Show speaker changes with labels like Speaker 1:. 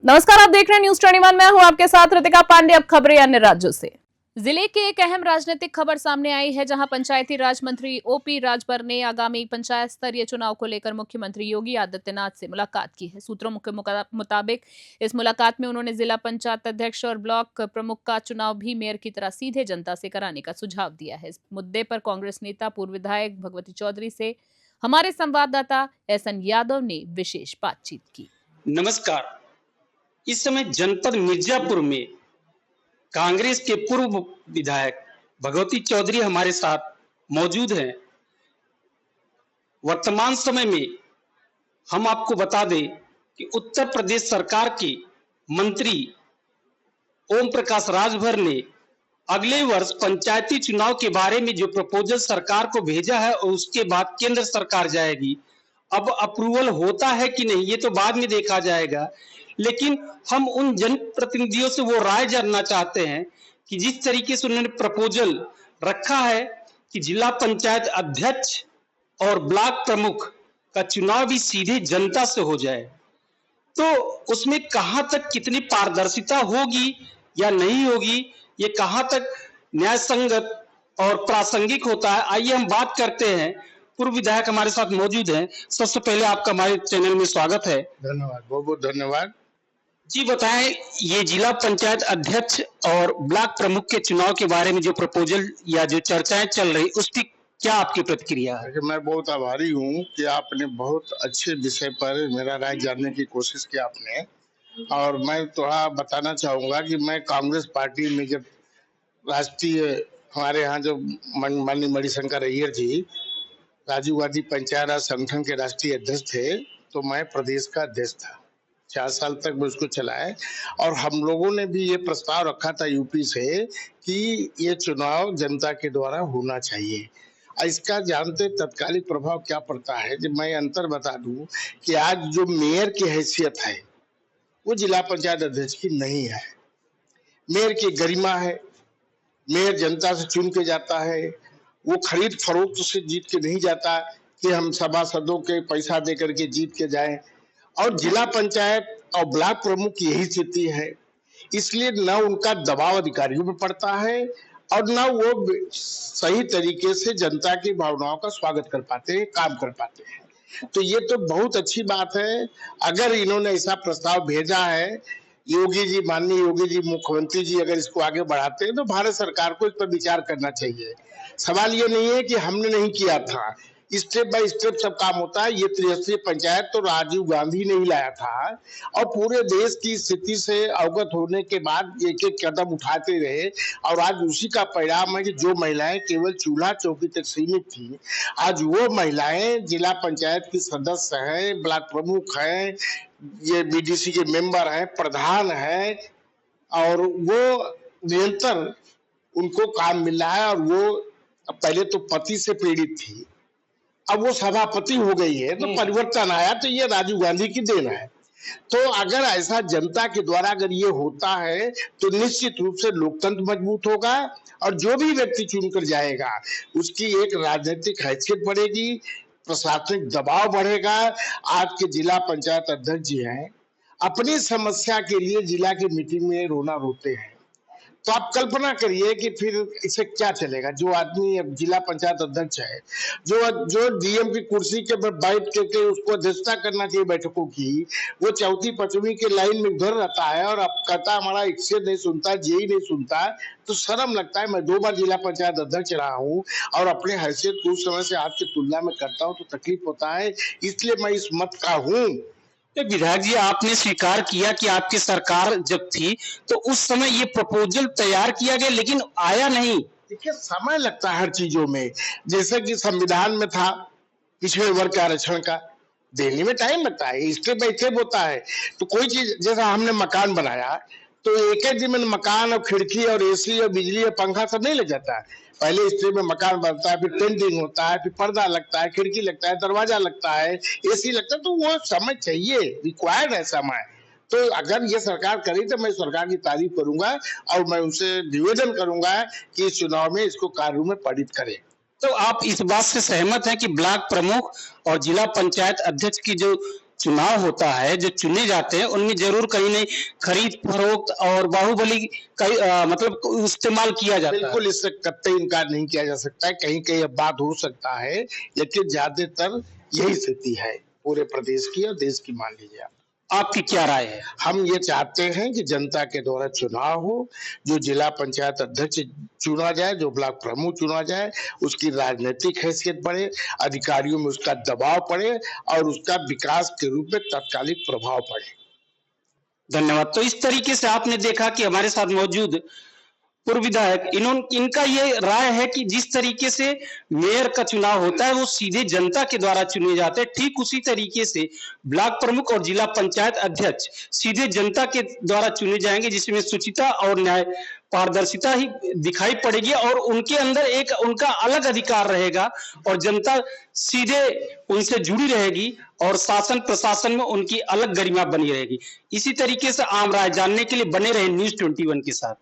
Speaker 1: नमस्कार, आप देख रहे हैं न्यूज 21। मैं हूं आपके साथ रितिका पांडे। अब खबरें अन्य राज्यों से। जिले की एक अहम राजनीतिक खबर सामने आई है, जहां पंचायती राज मंत्री ओपी राजभर ने आगामी पंचायत स्तरीय चुनाव को लेकर मुख्यमंत्री योगी आदित्यनाथ से मुलाकात की है। सूत्रों के मुताबिक इस मुलाकात में उन्होंने जिला पंचायत अध्यक्ष और ब्लॉक प्रमुख का चुनाव भी मेयर की तरह सीधे जनता से कराने का सुझाव दिया है। इस मुद्दे पर कांग्रेस नेता पूर्व विधायक भगवती चौधरी से हमारे संवाददाता एसएन यादव ने विशेष बातचीत की।
Speaker 2: नमस्कार। इस समय जनपद मिर्जापुर में कांग्रेस के पूर्व विधायक भगवती चौधरी हमारे साथ मौजूद हैं। वर्तमान समय में हम आपको बता दें कि उत्तर प्रदेश सरकार के मंत्री ओम प्रकाश राजभर ने अगले वर्ष पंचायती चुनाव के बारे में जो प्रपोजल सरकार को भेजा है और उसके बाद केंद्र सरकार जाएगी। अब अप्रूवल होता है कि नहीं ये तो बाद में देखा जाएगा, लेकिन हम उन जनप्रतिनिधियों से वो राय जानना चाहते हैं कि जिस तरीके से उन्होंने प्रपोजल रखा है कि जिला पंचायत अध्यक्ष और ब्लॉक प्रमुख का चुनाव भी सीधे जनता से हो जाए, तो उसमें कहां तक कितनी पारदर्शिता होगी या नहीं होगी, ये कहां तक न्याय संगत और प्रासंगिक होता है। आइए हम बात करते हैं। पूर्व विधायक हमारे साथ मौजूद हैं। सबसे पहले आपका हमारे चैनल में स्वागत है।
Speaker 3: धन्यवाद, बहुत बहुत धन्यवाद।
Speaker 2: जी बताएं, ये जिला पंचायत अध्यक्ष और ब्लॉक प्रमुख के चुनाव के बारे में जो प्रपोजल या जो चर्चाएं चल रही, उसकी क्या आपकी प्रतिक्रिया है?
Speaker 3: मैं बहुत आभारी हूँ कि आपने बहुत अच्छे विषय पर मेरा राय जानने की कोशिश की आपने। और मैं थोड़ा बताना चाहूंगा कि मैं कांग्रेस पार्टी में जब राष्ट्रीय हमारे यहाँ जो माननीय मणिशंकर अय्यर जी राजीव गांधी पंचायत राज संगठन के राष्ट्रीय अध्यक्ष थे, तो मैं प्रदेश का अध्यक्ष था। 4 साल तक मैं उसको चलाए और हम लोगों ने भी ये प्रस्ताव रखा था यूपी से कि ये चुनाव जनता के द्वारा होना चाहिए। इसका जानते तत्कालिक प्रभाव क्या पड़ता है, जब मैं अंतर बता दूं कि आज जो मेयर की हैसियत है वो जिला पंचायत अध्यक्ष की नहीं है। मेयर की गरिमा है, मेयर जनता से चुन के जाता है, वो खरीद फरोख्त से जीत के नहीं जाता कि हम सभासदों के पैसा दे करके जीत के जाएं। और जिला पंचायत और ब्लॉक प्रमुख की यही स्थिति है, इसलिए न उनका दबाव अधिकारियों पर पड़ता है और न वो सही तरीके से जनता की भावनाओं का स्वागत कर पाते हैं, काम कर पाते हैं। तो ये तो बहुत अच्छी बात है। अगर इन्होंने ऐसा प्रस्ताव भेजा है, योगी जी, माननीय योगी जी मुख्यमंत्री जी अगर इसको आगे बढ़ाते हैं तो भारत सरकार को इस पर विचार करना चाहिए। सवाल ये नहीं है कि हमने नहीं किया था, स्टेप बाय स्टेप सब काम होता है। ये त्रिस्तरीय पंचायत तो राजीव गांधी ने ही लाया था और पूरे देश की स्थिति से अवगत होने के बाद एक एक कदम उठाते रहे और आज उसी का परिणाम है कि जो महिलाएं केवल चूल्हा चौकी तक सीमित थी, आज वो महिलाएं जिला पंचायत की सदस्य हैं, ब्लॉक प्रमुख हैं, ये बीडीसी के मेंबर हैं, प्रधान हैं और वो निरंतर उनको काम मिल रहा है। और वो पहले तो पति से पीड़ित थी, अब वो सभापति हो गई है, तो परिवर्तन आया। तो ये राजीव गांधी की देन है। तो अगर ऐसा जनता के द्वारा अगर ये होता है तो निश्चित रूप से लोकतंत्र मजबूत होगा और जो भी व्यक्ति चुनकर जाएगा उसकी एक राजनीतिक हैसियत बढ़ेगी, प्रशासनिक दबाव बढ़ेगा। आज के जिला पंचायत अध्यक्ष जी हैं, अपनी समस्या के लिए जिला की मीटिंग में रोना रोते हैं, तो आप कल्पना करिए कि फिर इसे क्या चलेगा। जो आदमी अब जिला पंचायत अध्यक्ष है, जो डीएम की कुर्सी के पर बैठ के उसको अध्यक्षता करना चाहिए बैठकों की, वो चौथी पांचवी के लाइन में उधर रहता है और अब कहता हमारा इससे नहीं सुनता, जेई नहीं सुनता, तो शर्म लगता है। मैं 2 बार जिला पंचायत अध्यक्ष रहा हूँ और अपने हैसियत को उस समय से आज की तुलना में करता हूँ तो तकलीफ होता है, इसलिए मैं इस मत का हूँ।
Speaker 2: विधायक जी, आपने स्वीकार किया कि आपकी सरकार जब थी तो उस समय ये प्रपोजल तैयार किया गया लेकिन आया नहीं।
Speaker 3: देखिए, समय लगता है हर चीजों में। जैसे कि संविधान में था पिछड़े वर्ग के आरक्षण का, देने में टाइम लगता है, स्टेप बाय स्टेप होता है। तो कोई चीज, जैसा हमने मकान बनाया तो एक एक दिन में मकान और खिड़की और एसी और बिजली और पंखा सब नहीं लग जाता है। पहले स्टेप में मकान बनता है, फिर पेंटिंग होता है, फिर पर्दा लगता है, खिड़की लगता है, दरवाजा लगता है, एसी लगता है, तो वो समय चाहिए, रिक्वायर्ड है समय। तो अगर ये सरकार करी तो मैं सरकार की तारीफ करूंगा और मैं उनसे निवेदन करूंगा कि इस चुनाव में इसको कार्य में पारित करें।
Speaker 2: तो आप इस बात से सहमत हैं कि ब्लॉक प्रमुख और जिला पंचायत अध्यक्ष की जो चुनाव होता है, जो चुने जाते हैं उनमें जरूर कहीं नहीं खरीद फरोख्त और बाहुबली का मतलब इस्तेमाल किया जाता है।
Speaker 3: बिल्कुल इससे कतई इनकार नहीं किया जा सकता है, कहीं कहीं अब बात हो सकता है, लेकिन ज्यादातर यही स्थिति है पूरे प्रदेश की और देश की। मान लीजिए
Speaker 2: आपकी क्या राय है?
Speaker 3: हम ये चाहते हैं कि जनता के द्वारा चुनाव हो, जो जिला पंचायत अध्यक्ष चुना जाए, जो ब्लॉक प्रमुख चुना जाए, उसकी राजनीतिक हैसियत बढ़े, अधिकारियों में उसका दबाव पड़े और उसका विकास के रूप में तात्कालिक प्रभाव पड़े।
Speaker 2: धन्यवाद। तो इस तरीके से आपने देखा कि हमारे साथ मौजूद पूर्व विधायक इनका ये राय है कि जिस तरीके से मेयर का चुनाव होता है वो सीधे जनता के द्वारा चुने जाते हैं, ठीक उसी तरीके से ब्लॉक प्रमुख और जिला पंचायत अध्यक्ष सीधे जनता के द्वारा चुने जाएंगे, जिसमें शुचिता और न्याय पारदर्शिता ही दिखाई पड़ेगी और उनके अंदर एक उनका अलग अधिकार रहेगा और जनता सीधे उनसे जुड़ी रहेगी और शासन प्रशासन में उनकी अलग गरिमा बनी रहेगी। इसी तरीके से आम राय जानने के लिए बने रहे News 21 के साथ।